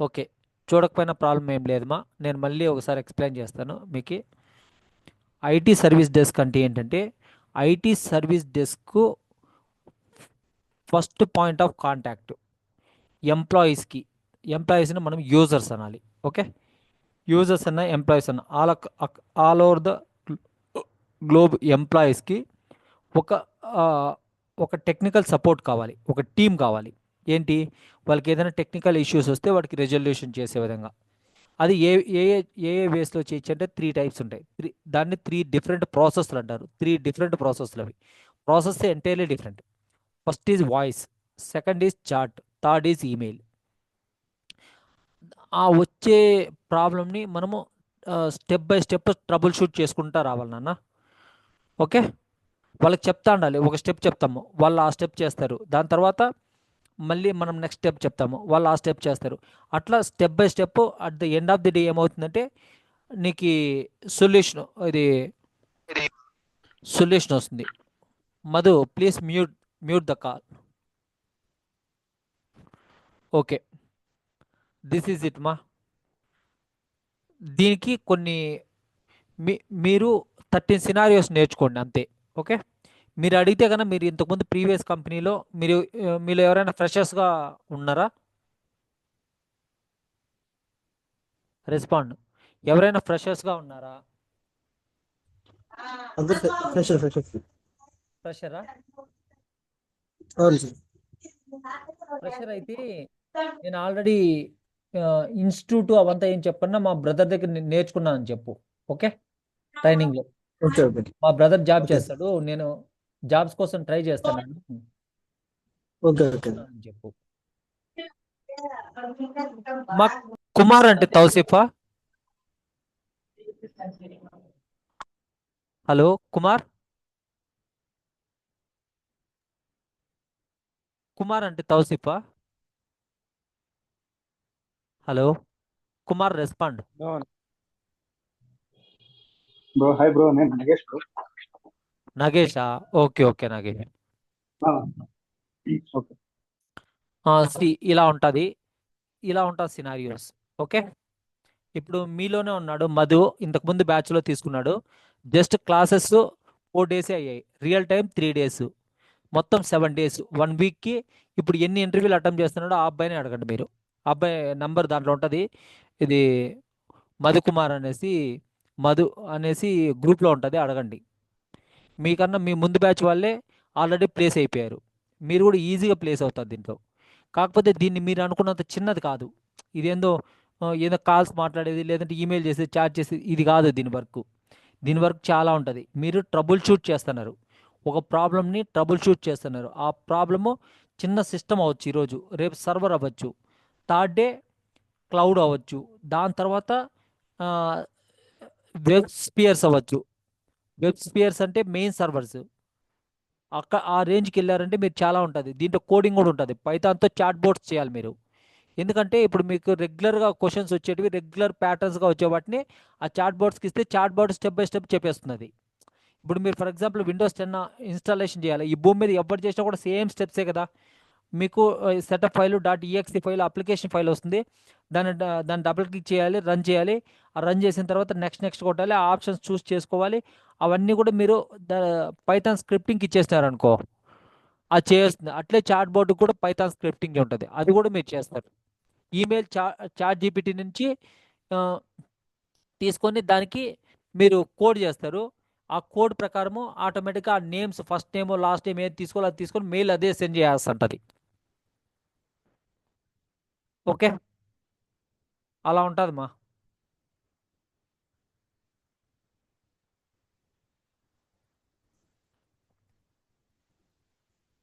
Okay. చూడకపోయినా problem ఏం లేదమ్మా. నేను మళ్ళీ ఒకసారి ఎక్స్ప్లెయిన్ చేస్తాను మీకు. ఐటీ సర్వీస్ డెస్క్ అంటే ఏంటంటే, IT service desk first point of contact ఎంప్లాయీస్కి. ఎంప్లాయీస్ని మనం యూజర్స్ అనాలి. ఓకే. యూజర్స్ అన్న ఎంప్లాయీస్ అన్న ఆల్ ఓవర్ ద గ్లోబ్ ఎంప్లాయీస్కి ఒక ఆ, ఒక టెక్నికల్ సపోర్ట్ కావాలి, ఒక టీం కావాలి. ఏంటి? వాళ్ళకి ఏదైనా టెక్నికల్ ఇష్యూస్ వస్తే వాటికి రెజల్యూషన్ చేసే విధంగా. అది ఏ ఏ ఏ ఏ వేస్లో చేయొచ్చు అంటే 3 టైప్స్ ఉంటాయి. దాన్ని 3 డిఫరెంట్ ప్రాసెస్లు అంటారు. 3 డిఫరెంట్ ప్రాసెస్లు అవి. Process entirely different. First is voice, second is chat, third is email. ఆ వచ్చే ప్రాబ్లమ్ని మనము step by step troubleshoot చేసుకుంటా రావాలి నాన్న. ఓకే. వాళ్ళకి చెప్తా ఉండాలి. ఒక స్టెప్ చెప్తాము, వాళ్ళు ఆ స్టెప్ చేస్తారు. దాని తర్వాత మళ్ళీ మనం నెక్స్ట్ స్టెప్ చెప్తాము, వాళ్ళు ఆ స్టెప్ చేస్తారు. అట్లా step by step at the end of the day ఏమవుతుందంటే నీకు సొల్యూషన్, ఇది సొల్యూషన్ వస్తుంది. Madhu, please mute mute the call. Okay. This is it మా. దీనికి కొన్ని మీ మీరు 13 సినారియోస్ నేర్చుకోండి అంతే. ఓకే. మీరు అడిగితే కన్నా, మీరు ఇంతకుముందు ప్రీవియస్ కంపెనీలో మీరు మీలో ఎవరైనా ఫ్రెషర్స్గా ఉన్నారా? రెస్పాండ్. ఎవరైనా ఫ్రెషర్స్గా ఉన్నారా? అందరు ఫ్రెషర్ ఫ్రెషర్. ఫ్రెషరా? అవును సార్. ఫ్రెషర్ అయితే నేను ఆల్రెడీ ఇన్స్టిట్యూట్ అవంతా ఏం చెప్పన్నా, మా బ్రదర్ దగ్గర నేను నేర్చుకున్నానని చెప్పు. ఓకే. ట్రైనింగ్లో ఓకే ఓకే మా బ్రదర్ జాబ్ ఓకే చేస్తాడు, నేను జాబ్స్ కోసం ట్రై చేస్తున్నాను, ఓకే ఓకే. నేర్చుకున్నానని చెప్పు. మా కుమార్ అంటే తౌసిఫా? హలో కుమార్. కుమార్ అంటే తౌసిఫా? Hello Kumar, respond. Bro hi bro, నేను నగేష్ బ్రో. నగేషా? Okay okay Nagesh. ఓకే. ఇలా ఉంటుంది. ఇలా ఉంటుంది సినారియోస్. ఓకే. ఇప్పుడు మీలోనే ఉన్నాడు మధు, ఇంతకుముందు బ్యాచ్లో తీసుకున్నాడు. జస్ట్ క్లాసెస్ 4 డేసే అయ్యాయి, రియల్ టైం 3 డేస్, మొత్తం 7 డేస్, 1 వీక్కి. ఇప్పుడు ఎన్ని ఇంటర్వ్యూలు అటెంప్ట్ చేస్తున్నాడో ఆ అబ్బాయిని అడగండి మీరు. ఆ అబ్బాయి నంబర్ దాంట్లో ఉంటుంది. ఇది మధుకుమార్ అనేసి, మధు అనేసి గ్రూప్లో ఉంటుంది, అడగండి. మీకన్నా మీ ముందు బ్యాచ్ వాళ్ళే ఆల్రెడీ ప్లేస్ అయిపోయారు. మీరు కూడా ఈజీగా ప్లేస్ అవుతారు దీంట్లో. కాకపోతే దీన్ని మీరు అనుకున్నంత చిన్నది కాదు. ఇదేందో ఏదో కాల్స్ మాట్లాడేది, లేదంటే ఈమెయిల్ చేసేది, చాట్ చేసేది, ఇది కాదు దీని వర్క్. దీని వర్క్ చాలా ఉంటుంది. మీరు ట్రబుల్ షూట్ చేస్తున్నారు, ఒక ప్రాబ్లమ్ని ట్రబుల్ షూట్ చేస్తున్నారు. ఆ ప్రాబ్లము చిన్న సిస్టమ్ అవ్వచ్చు, ఈరోజు రేపు సర్వర్ అవ్వచ్చు, థర్డ్ డే క్లౌడ్ అవ్వచ్చు, దాని తర్వాత వెబ్ స్పియర్స్ అవ్వచ్చు. వెబ్ స్పియర్స్ అంటే మెయిన్ సర్వర్స్. ఆ రేంజ్కి వెళ్ళారంటే మీరు చాలా ఉంటుంది. దీంట్లో కోడింగ్ కూడా ఉంటుంది. పైథాన్తో చాట్ బోర్డ్స్ చేయాలి మీరు. ఎందుకంటే ఇప్పుడు మీకు రెగ్యులర్గా క్వశ్చన్స్ వచ్చేటివి, రెగ్యులర్ ప్యాటర్న్స్గా వచ్చే వాటిని ఆ చాట్ బోర్డ్స్కి ఇస్తే chat board step by step చెప్పేస్తుంది. ఇప్పుడు మీరు ఫర్ ఎగ్జాంపుల్ విండోస్ 10 ఇన్స్టాలేషన్ చేయాలి, ఈ భూమి మీద ఎవరు చేసినా కూడా సేమ్ స్టెప్సే కదా. మీకు setup file .exe file, application file వస్తుంది. దాన్ని డబుల్ క్లిక్ చేయాలి, రన్ చేయాలి. ఆ రన్ చేసిన తర్వాత నెక్స్ట్ నెక్స్ట్ కొట్టాలి, ఆ ఆప్షన్స్ చూస్ చేసుకోవాలి. అవన్నీ కూడా మీరు పైథాన్ స్క్రిప్టింగ్కి ఇచ్చేస్తారనుకో, అది చేస్తుంది. అట్లే చాట్ బోర్డు కూడా పైథాన్ స్క్రిప్టింగ్ ఉంటుంది, అది కూడా మీరు చేస్తారు. ఈమెయిల్ చాట్ జీపీటీ నుంచి ఆ, తీసుకొని దానికి మీరు కోడ్ చేస్తారు. ఆ కోడ్ ప్రకారము ఆటోమేటిక్గా ఆ names, first name last name ఏది తీసుకోవాలో అది తీసుకొని మెయిల్ అదే సెండ్ చేస్తుంటుంది. ఓకే. అలా ఉంటుంది మా.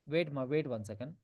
Wait 1 second.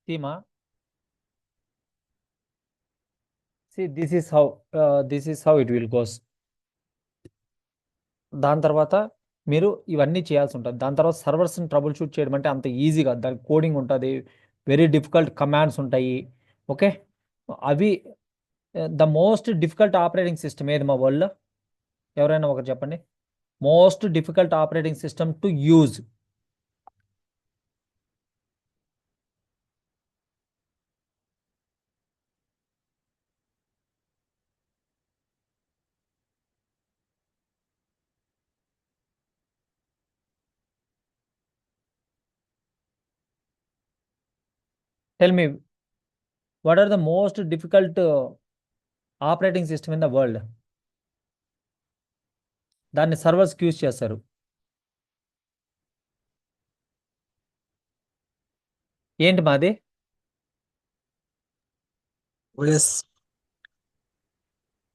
థీమా see this is how it will goes. దాని తర్వాత మీరు ఇవన్నీ చేయాల్సి ఉంటుంది. దాని తర్వాత సర్వర్స్ని ట్రబుల్ షూట్ చేయడం అంటే అంత ఈజీగా, దానికి కోడింగ్ ఉంటుంది, వెరీ డిఫికల్ట్ కమాండ్స్ ఉంటాయి. ఓకే, అవి the most difficult operating system ఏది మా వరల్డ్లో? ఎవరైనా ఒకరు చెప్పండి. Most difficult operating system to use. Tell me, what are the most difficult operating system in the world? దాన్ని సర్వర్స్కి యూజ్ చేస్తారు. ఏంటి మాది? ఓఎస్.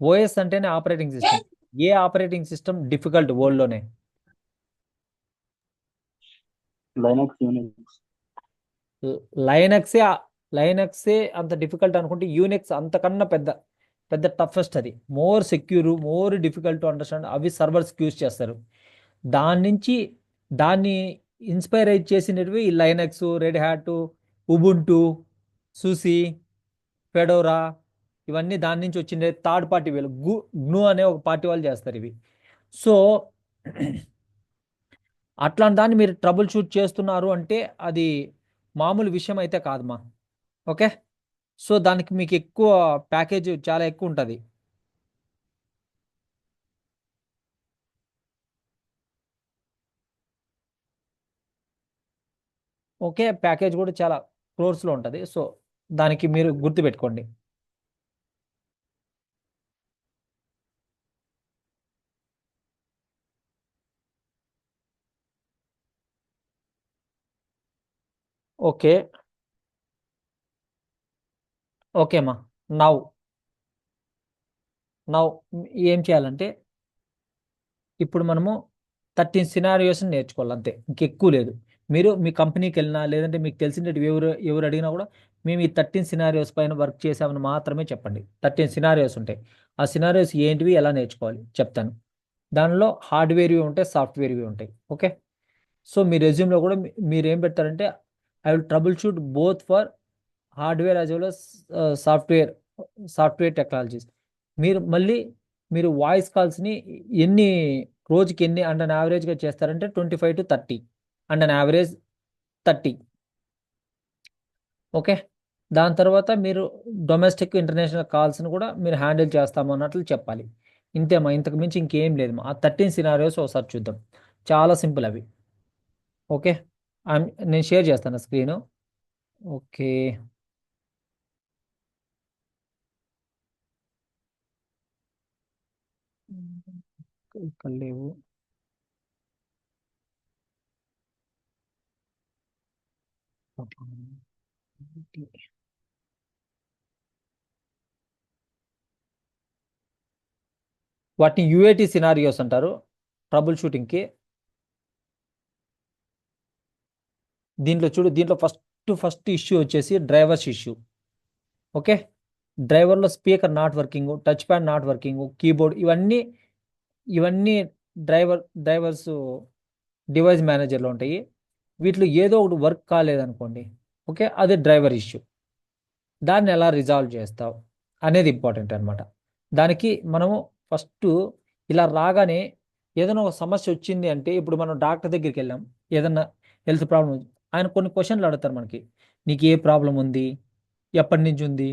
ఓఎస్ అంటేనే ఆపరేటింగ్ సిస్టమ్. ఏ ఆపరేటింగ్ సిస్టమ్ డిఫికల్ట్ వరల్డ్లోనే? Linux, Unix. లైనక్సే లైనక్సే అంత డిఫికల్ట్ అనుకుంటే యూనిక్స్ అంతకన్నా పెద్ద పెద్ద టఫెస్ట్. అది more secure, more difficult to understand. అవి సర్వర్స్కి యూజ్ చేస్తారు. దాని నుంచి దాన్ని ఇన్స్పైర్ అయి చేసినవి ఈ లైనక్స్, రెడ్ హ్యాట్, ఉబుంటు, సూసి, ఫెడోరా, ఇవన్నీ దాని నుంచి వచ్చిండే. థర్డ్ పార్టీ వీళ్ళు గ్నూ అనే ఒక పార్టీ వాళ్ళు చేస్తారు ఇవి. సో అట్లాంటి దాన్ని మీరు ట్రబుల్ షూట్ చేస్తున్నారు అంటే అది మామూలు విషయం అయితే కాదమ్మా. ఓకే, సో దానికి మీకు ఎక్కువ ప్యాకేజ్ చాలా ఎక్కువ ఉంటుంది. ఓకే, ప్యాకేజ్ కూడా చాలా క్రోర్స్లో ఉంటుంది. సో దానికి మీరు గుర్తుపెట్టుకోండి. ఓకే ఓకే అమ్మా. నవ్ నవ్ ఏం చేయాలంటే ఇప్పుడు మనము 13 సినారియోస్ని నేర్చుకోవాలి, అంతే, ఇంకెక్కువ లేదు. మీరు మీ కంపెనీకి వెళ్ళినా లేదంటే మీకు తెలిసినట్టు ఎవరు ఎవరు అడిగినా కూడా మేము ఈ 13 సినారియోస్ పైన వర్క్ చేసామని మాత్రమే చెప్పండి. 13 సినారియోస్ ఉంటాయి. ఆ సినారియోస్ ఏంటివి, ఎలా నేర్చుకోవాలి చెప్తాను. దానిలో హార్డ్వేర్వి ఉంటాయి, సాఫ్ట్వేర్వి ఉంటాయి. ఓకే, సో మీ రెజ్యూమ్లో కూడా మీరు ఏం పెడతారంటే I will trouble shoot both for hardware as well as software software technologies. మీరు వాయిస్ కాల్స్ని ఎన్ని రోజుకి ఎన్ని అండ్ అన్ యావరేజ్గా చేస్తారంటే 25 to 30, and an average 30. Okay, దాని తర్వాత మీరు డొమెస్టిక్ ఇంటర్నేషనల్ కాల్స్ని కూడా మీరు హ్యాండిల్ చేస్తాము అన్నట్లు చెప్పాలి. ఇంతేమ్మా, ఇంతకు మించి ఇంకేం లేదు. ఆ 13 సినారియోస్ ఒకసారి చూద్దాం, చాలా సింపుల్ అవి. ఓకే, నేను షేర్ చేస్తాను స్క్రీను. ఓకే, ఇక్కడ లేవు. వాటిని యూఏటి సినారియోస్ అంటారు ట్రబుల్ షూటింగ్కి. దీంట్లో చూడు, దీంట్లో ఫస్ట్ ఇష్యూ వచ్చేసి డ్రైవర్స్ ఇష్యూ. ఓకే, డ్రైవర్లో speaker not working, touch pad not working, keyboard, ఇవన్నీ డ్రైవర్స్ డివైస్ మేనేజర్లో ఉంటాయి. వీటిలో ఏదో ఒకటి వర్క్ కాలేదనుకోండి, ఓకే, అది డ్రైవర్ ఇష్యూ. దాన్ని ఎలా రిజాల్వ్ చేస్తావు అనేది ఇంపార్టెంట్ అనమాట. దానికి మనము ఫస్ట్ ఇలా రాగానే ఏదైనా ఒక సమస్య వచ్చింది అంటే, ఇప్పుడు మనం డాక్టర్ దగ్గరికి వెళ్ళాం, ఏదన్నా హెల్త్ ప్రాబ్లం ఉంది, ఆయన కొన్ని క్వశ్చన్లు అడుగుతారు మనకి. నీకు ఏ ప్రాబ్లం ఉంది, ఎప్పటి నుంచి ఉంది,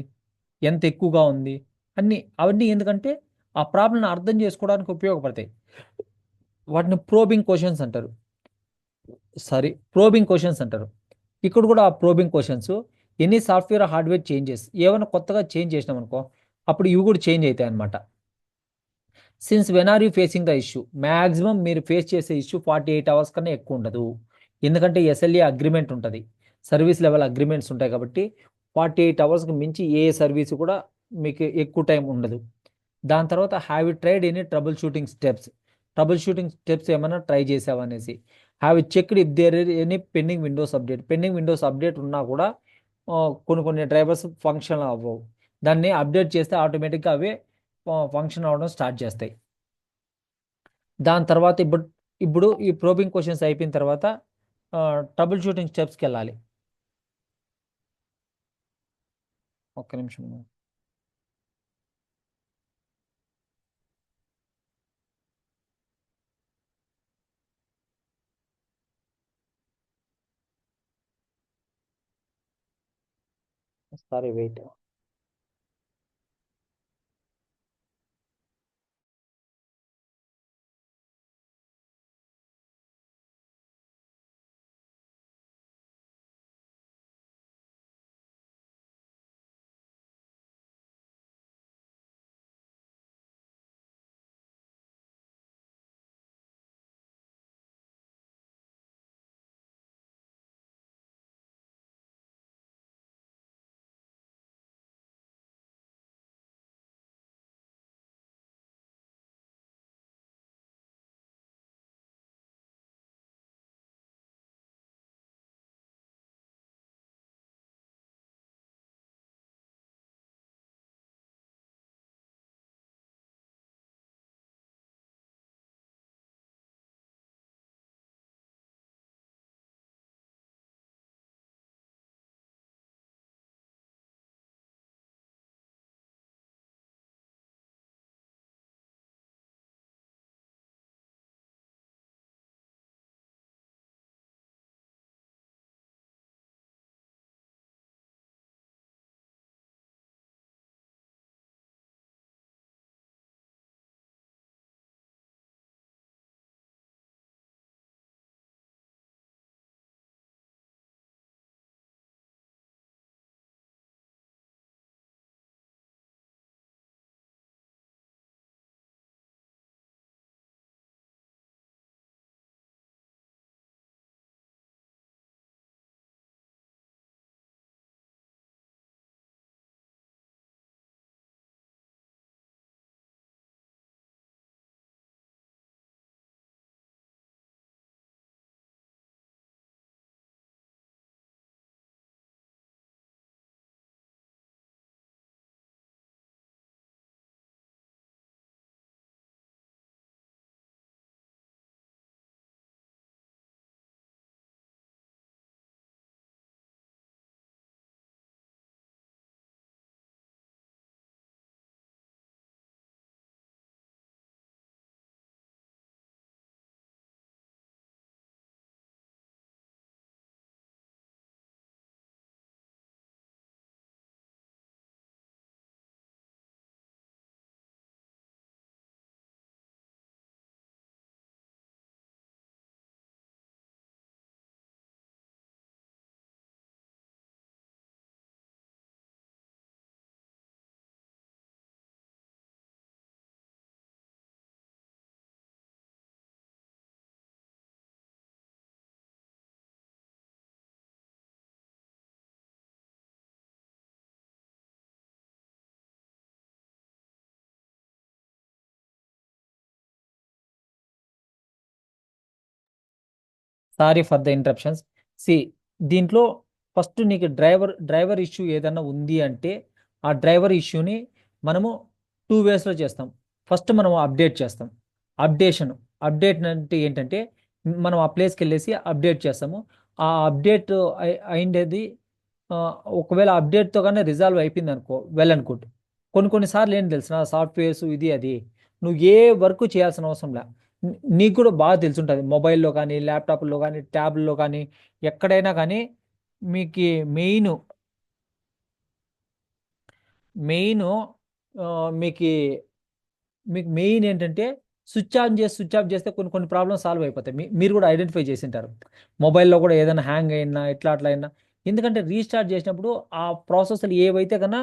ఎంత ఎక్కువగా ఉంది, అవన్నీ ఎందుకంటే ఆ ప్రాబ్లంని అర్థం చేసుకోవడానికి ఉపయోగపడతాయి. వాటిని ప్రోబింగ్ క్వశ్చన్స్ అంటారు. ప్రోబింగ్ క్వశ్చన్స్ అంటారు. ఇక్కడ కూడా ఆ probing questions, any software hardware changes ఏమైనా కొత్తగా చేంజ్ చేసినాం అనుకో, అప్పుడు ఇవి కూడా చేంజ్ అవుతాయి అనమాట. Since when are you facing the issue, maximum మీరు ఫేస్ చేసే ఇష్యూ 48 hours కన్నా ఎక్కువ ఉండదు. ఎందుకంటే ఎస్ఎల్ఏ అగ్రిమెంట్ ఉంటుంది, సర్వీస్ లెవెల్ అగ్రిమెంట్స్ ఉంటాయి కాబట్టి 48 hours మించి ఏ సర్వీస్ కూడా మీకు ఎక్కువ టైం ఉండదు. దాని తర్వాత have you tried any troubleshooting steps ఏమైనా ట్రై చేసావనేసి. Have checked if there any pending Windows update. Pending Windows update ఉన్నా కూడా కొన్ని డ్రైవర్స్ ఫంక్షన్ అవ్వవు. దాన్ని అప్డేట్ చేస్తే ఆటోమేటిక్గా అవి ఫంక్షన్ అవ్వడం స్టార్ట్ చేస్తాయి. దాని తర్వాత ఇప్పుడు ఈ ప్రోబింగ్ క్వశ్చన్స్ అయిపోయిన తర్వాత ట్రబుల్ షూటింగ్ స్టెప్స్కి వెళ్ళాలి. ఒక్క నిమిషం. Sorry, wait. Sorry for the interruptions. See, దీంట్లో ఫస్ట్ నీకు డ్రైవర్ ఇష్యూ ఏదైనా ఉంది అంటే ఆ డ్రైవర్ ఇష్యూని మనము 2 వేస్లో చేస్తాం. ఫస్ట్ మనం అప్డేట్ చేస్తాం. అప్డేట్ అంటే ఏంటంటే మనం ఆ ప్లేస్కి వెళ్ళేసి అప్డేట్ చేస్తాము. ఆ అప్డేట్ అయిండేది ఆ, ఒకవేళ అప్డేట్తో కానీ రిజాల్వ్ అయిపోయింది అనుకో, అనుకోండి. కొన్నిసార్లు ఏం తెలిసిన సాఫ్ట్వేర్స్ ఇది అది నువ్వు ఏ వర్క్ చేయాల్సిన అవసరం లే. నీకు కూడా బాగా తెలుసుంటుంది, మొబైల్లో కానీ ల్యాప్టాప్లో కానీ ట్యాబ్లో కానీ ఎక్కడైనా కానీ మీకు మెయిన్ మెయిన్ మీకు మీకు మెయిన్ ఏంటంటే స్విచ్ ఆన్ చేసి స్విచ్ ఆఫ్ చేస్తే కొన్ని ప్రాబ్లమ్స్ సాల్వ్ అయిపోతాయి. మీరు కూడా ఐడెంటిఫై చేసి ఉంటారు, మొబైల్లో కూడా ఏదైనా హ్యాంగ్ అయినా ఇట్లా అట్లా అయినా. ఎందుకంటే రీస్టార్ట్ చేసినప్పుడు ఆ ప్రాసెస్లు ఏవైతే కన్నా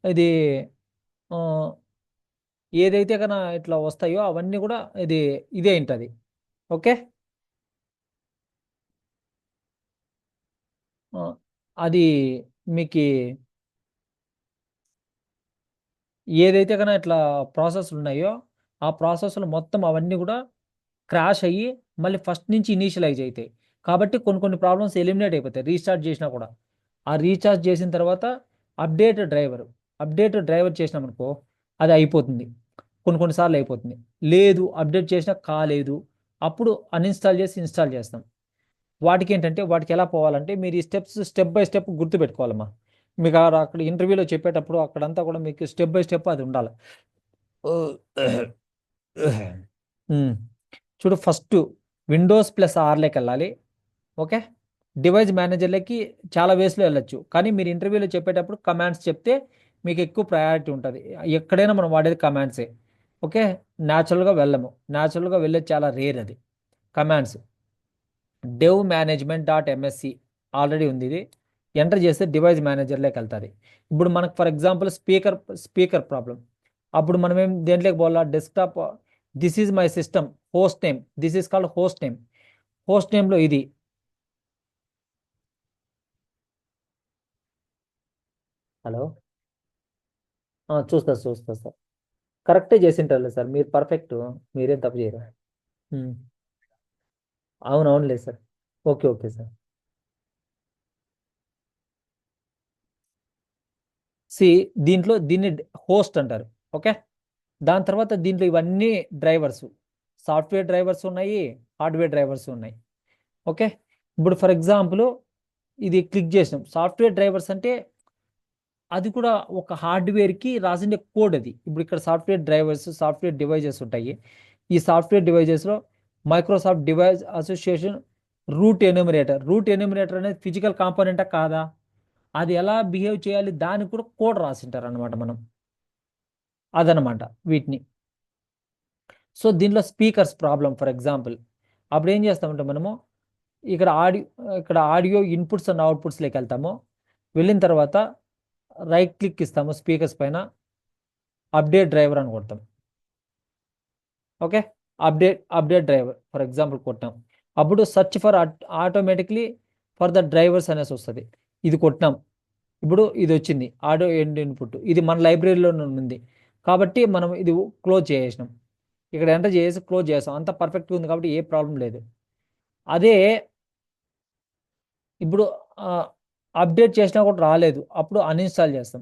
ఇది ఆ, ఏదైతే కన్నా ఇట్లా వస్తాయో అవన్నీ కూడా ఇదే ఉంటుంది. ఓకే. ఆ, అది మీకు ఏదైతే కన్నా ఇట్లా ప్రాసెస్లు ఉన్నాయో ఆ ప్రాసెస్లు మొత్తం అవన్నీ కూడా క్రాష్ అయ్యి మళ్ళీ ఫస్ట్ నుంచి ఇనీషియలైజ్ అవుతాయి. కాబట్టి కొన్ని ప్రాబ్లమ్స్ ఎలిమినేట్ అయిపోతాయి రీస్టార్ట్ చేసినా కూడా. ఆ రీఛార్జ్ చేసిన తర్వాత అప్డేట్ డ్రైవర్ చేసినామనుకో అది అయిపోతుంది. కొన్నిసార్లు అయిపోతుంది. లేదు అప్డేట్ చేసినా కాలేదు, అప్పుడు అన్ఇన్స్టాల్ చేసి ఇన్స్టాల్ చేస్తాం. వాటికి ఏంటంటే వాటికి ఎలా పోవాలంటే మీరు ఈ స్టెప్ బై స్టెప్ గుర్తుపెట్టుకోవాలమ్మా. మీకు అక్కడ ఇంటర్వ్యూలో చెప్పేటప్పుడు అక్కడంతా కూడా మీకు స్టెప్ బై స్టెప్ అది ఉండాలి. చూడు, ఫస్ట్ విండోస్ ప్లస్ ఆర్లోకి వెళ్ళాలి. ఓకే, డివైస్ మేనేజర్లకి చాలా వేస్లో వెళ్ళొచ్చు, కానీ మీరు ఇంటర్వ్యూలో చెప్పేటప్పుడు కమాండ్స్ చెప్తే మీకు ఎక్కువ ప్రయారిటీ ఉంటుంది. ఎక్కడైనా మనం వాడేది కమాండ్సే. ఓకే, న్యాచురల్గా వెళ్ళేది చాలా రేర్ అది. Commands dev management dot MSc already ఉంది, ఇది ఎంటర్ చేస్తే డివైస్ మేనేజర్లోకి వెళ్తుంది. ఇప్పుడు మనకు ఫర్ ఎగ్జాంపుల్ స్పీకర్ ప్రాబ్లం, అప్పుడు మనం ఏం దేంట్లోకి పోవాలా? Desktop, this is my system host name, this is called host నేమ్లో ఇది హలో చూస్తా సార్, కరెక్టే చేసింటారు సార్, మీరు పర్ఫెక్ట్, మీరేం తప్పు చేయరు. అవునులేదు సార్. Okay sir. దీన్ని హోస్ట్ అంటారు. ఓకే, దాని తర్వాత దీంట్లో ఇవన్నీ డ్రైవర్స్, సాఫ్ట్వేర్ డ్రైవర్స్ ఉన్నాయి, హార్డ్వేర్ డ్రైవర్స్ ఉన్నాయి. ఓకే, ఇప్పుడు ఫర్ ఎగ్జాంపుల్ ఇది క్లిక్ చేసినాం. సాఫ్ట్వేర్ డ్రైవర్స్ అంటే అది కూడా ఒక హార్డ్వేర్కి రాసిండే కోడ్ అది. ఇప్పుడు ఇక్కడ సాఫ్ట్వేర్ డ్రైవర్స్, సాఫ్ట్వేర్ డివైజెస్ ఉంటాయి. ఈ సాఫ్ట్వేర్ డివైజెస్లో Microsoft device association root enumerator అనేది ఫిజికల్ కాంపోనెంటా కాదా? అది ఎలా బిహేవ్ చేయాలి దానికి కూడా కోడ్ రాసింటారు అనమాట మనం, అదనమాట వీటిని. సో దీనిలో స్పీకర్స్ ప్రాబ్లం ఫర్ ఎగ్జాంపుల్, అప్పుడు ఏం చేస్తామంటే మనము ఇక్కడ ఆడియో ఇన్పుట్స్ అండ్ అవుట్పుట్స్లోకి వెళ్తాము. వెళ్ళిన తర్వాత రైట్ క్లిక్ ఇస్తాము స్పీకర్స్ పైన, అప్డేట్ డ్రైవర్ అని కొడతాం. Okay, update driver for example కొట్టాం. అప్పుడు search for automatically for the drivers అనేసి వస్తుంది. ఇది కొట్టినాం, ఇప్పుడు ఇది వచ్చింది ఆడియో ఎండ్ ఇన్పుట్, ఇది మన లైబ్రరీలో ఉంది కాబట్టి మనం ఇది క్లోజ్ చేసేసినాం. ఇక్కడ ఎంటర్ చేసి క్లోజ్ చేసాం, అంత పర్ఫెక్ట్గా ఉంది కాబట్టి ఏ ప్రాబ్లం లేదు. అదే ఇప్పుడు అప్డేట్ చేసినా కూడా రాలేదు, అప్పుడు అన్ఇన్స్టాల్ చేస్తాం,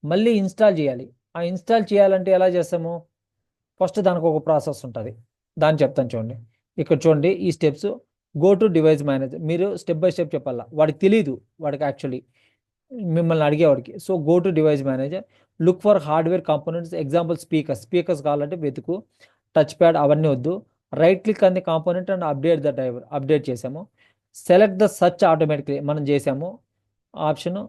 మళ్ళీ ఇన్స్టాల్ చేయాలి. ఆ ఇన్స్టాల్ చేయాలంటే ఎలా చేస్తాము? ఫస్ట్ దానికి ఒక ప్రాసెస్ ఉంటుంది, దాన్ని చెప్తాను చూడండి. ఇక్కడ చూడండి ఈ steps. Go to device manager, మీరు స్టెప్ బై స్టెప్ చెప్పాలా, వాడికి తెలీదు, వాడికి యాక్చువల్లీ మిమ్మల్ని అడిగేవాడికి. So go to device manager, look for hardware components, example speakers కావాలంటే వెతుకు, టచ్ ప్యాడ్ అవన్నీ వద్దు. Right click on the component and update the driver, update చేసాము. సెలెక్ట్ ద సర్చ్ ఆటోమేటిక్లీ మనం చేసాము option.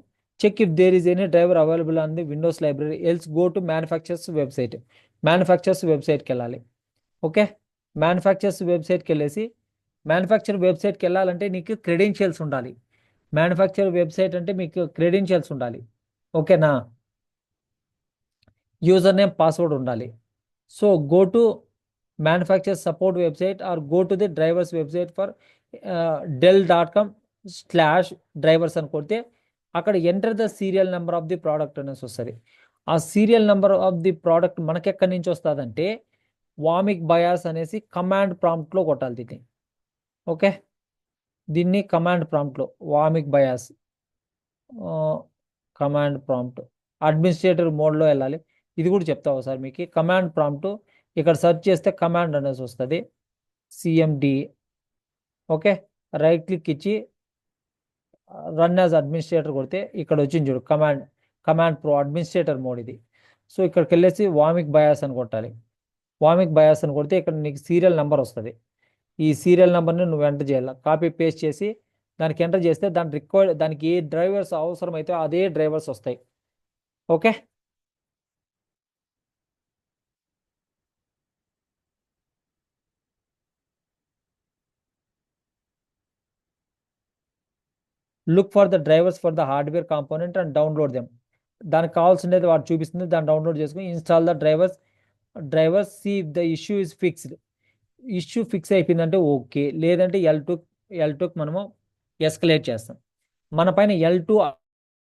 Check if there is any driver available on the Windows library, else go to manufacturers వెబ్సైట్కి వెళ్ళాలి. Okay, manufacturers వెబ్సైట్కి వెళ్ళాలంటే నీకు credentials ఉండాలి. Manufacture website అంటే మీకు క్రెడెన్షియల్స్ ఉండాలి. ఓకేనా, యూజర్ నేమ్ పాస్వర్డ్ ఉండాలి. So go to manufacture support website are go to the drivers website for dell.com/drivers అని కొడితే అక్కడ enter the serial number of the product అనేసి వస్తుంది. ఆ serial number of the product మనకి ఎక్కడి నుంచి వస్తుందంటే వామిక్ బయాస్ అనేసి కమాండ్ ప్రాంప్ట్లో కొట్టాలి దీన్ని. ఓకే, దీన్ని కమాండ్ ప్రాంప్ట్లో వామిక్ బయాస్ కమాండ్ ప్రాంప్ట్ అడ్మినిస్ట్రేటర్ మోడ్లో వెళ్ళాలి. ఇది కూడా చెప్తా ఒకసారి మీకు. కమాండ్ ప్రాంప్ట్ ఇక్కడ సెర్చ్ చేస్తే కమాండ్ అనేసి వస్తుంది, సిఎండి. ఓకే, రైట్ క్లిక్ ఇచ్చి రన్ యాజ్ అడ్మినిస్ట్రేటర్ కొడితే ఇక్కడ వచ్చింది చూడు కమాండ్ ప్రో అడ్మినిస్ట్రేటర్ మోడ్ ఇది. సో ఇక్కడికి వెళ్ళేసి వామిక్ బయాస్ అని కొట్టాలి. వామిక్ బయాస్ అని కొడితే ఇక్కడ నీకు సీరియల్ నెంబర్ వస్తుంది. ఈ సీరియల్ నెంబర్ని నువ్వు ఎంటర్ చేయాలి, కాపీ పేస్ట్ చేసి దానికి ఎంటర్ చేస్తే దానికి ఏ డ్రైవర్స్ అవసరమైతే అదే డ్రైవర్స్ వస్తాయి. Okay, look for the drivers for the hardware component and download them. దానికి కావాల్సింది వాడు చూపిస్తుంది, దాన్ని డౌన్లోడ్ చేసుకుని install the drivers see the issue is fixed. Issue fix అయిపోయిందంటే ఓకే, లేదంటే L2కి మనము ఎస్కలేట్ చేస్తాం. మన పైన L2